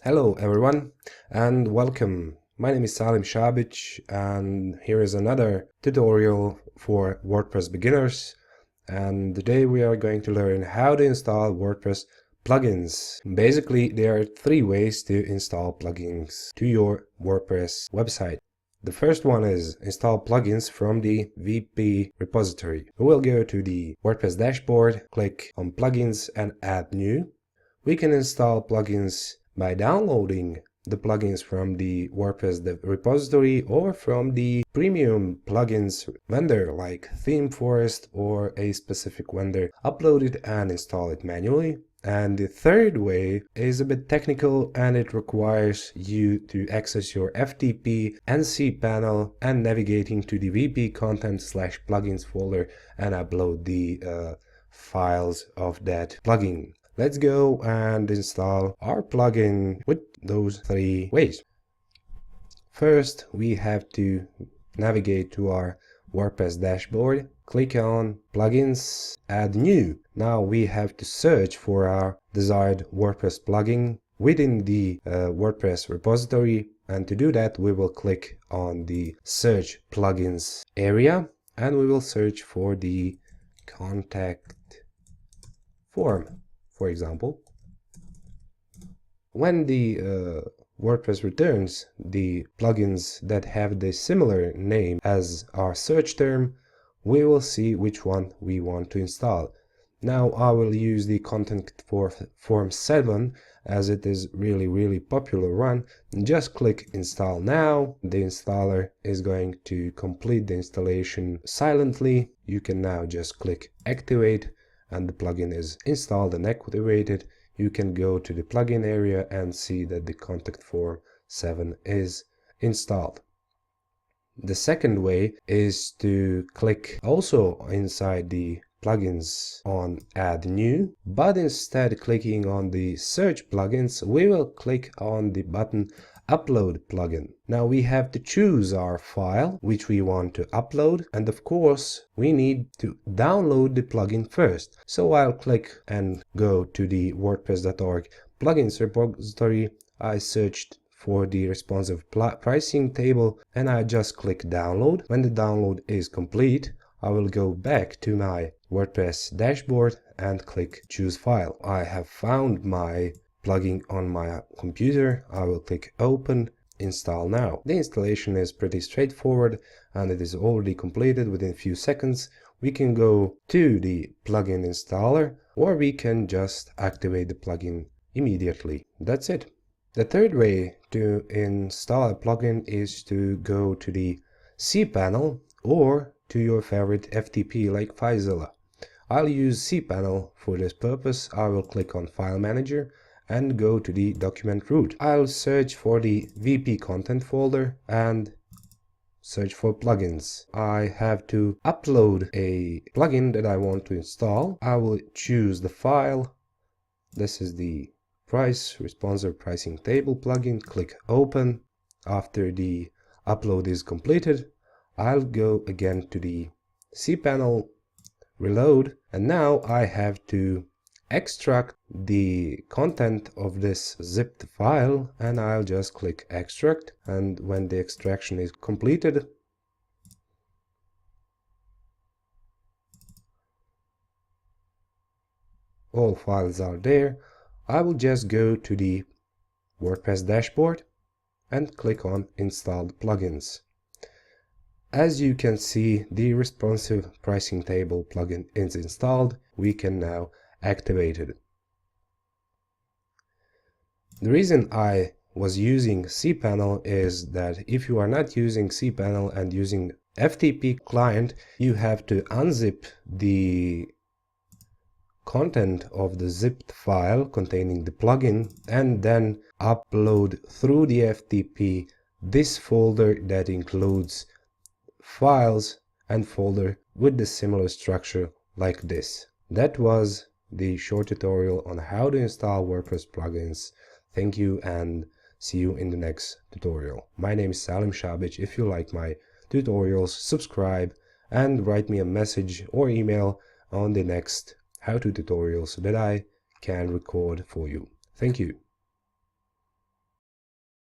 Hello everyone and welcome. My name is Salim Šabić and here is another tutorial for WordPress beginners, and today we are going to learn how to install WordPress plugins. Basically, there are three ways to install plugins to your WordPress website. The first one is install plugins from the WP repository. We will go to the WordPress dashboard, click on plugins and add new. We can install plugins by downloading the plugins from the WordPress repository or from the premium plugins vendor like Theme Forest or a specific vendor. Upload it and install it manually. And the third way is a bit technical and it requires you to access your FTP and cPanel and navigating to the WP content/plugins folder and upload the files of that plugin. Let's go and install our plugin with those three ways. First, we have to navigate to our WordPress dashboard, click on plugins, add new. Now we have to search for our desired WordPress plugin within the WordPress repository, and to do that we will click on the search plugins area and we will search for the contact form. For example, when the WordPress returns the plugins that have the similar name as our search term, we will see which one we want to install. Now I will use the contact form 7 as it is really popular one. Just click install now. The installer is going to complete the installation silently. You can now just click activate and the plugin is installed and activated. You can go to the plugin area and see that the contact form 7 is installed. The second way is to click also inside the plugins on add new, but instead clicking on the search plugins, we will click on the button upload plugin. Now we have to choose our file which we want to upload, and of course we need to download the plugin first. So I'll click and go to the wordpress.org plugins repository. I searched for the responsive pricing table and I just click download. When the download is complete, I will go back to my WordPress dashboard and click choose file. I have found my plugin on my computer. I will click open, install now. The installation is pretty straightforward and it is already completed within a few seconds. We can go to the plugin installer or we can just activate the plugin immediately. That's it. The third way to install a plugin is to go to the cPanel or to your favorite FTP like FileZilla. I'll use cPanel for this purpose. I will click on File Manager and go to the document root. I'll search for the WP content folder and search for plugins. I have to upload a plugin that I want to install. I will choose the file. This is the price responsive pricing table plugin. Click open. After the upload is completed, I'll go again to the cPanel, reload, and now I have to extract the content of this zipped file, and I'll just click extract, and when the extraction is completed, all files are there. I will just go to the WordPress dashboard and click on installed plugins. As you can see, the responsive pricing table plugin is installed. We can now activate it. The reason I was using cPanel is that if you are not using cPanel and using FTP client, you have to unzip the content of the zipped file containing the plugin and then upload through the FTP this folder that includes files and folder with the similar structure like this. That was the short tutorial on how to install WordPress plugins. Thank you and see you in the next tutorial. My name is Salim Šabić. If you like my tutorials, subscribe and write me a message or email on the next how-to tutorials that I can record for you. Thank you.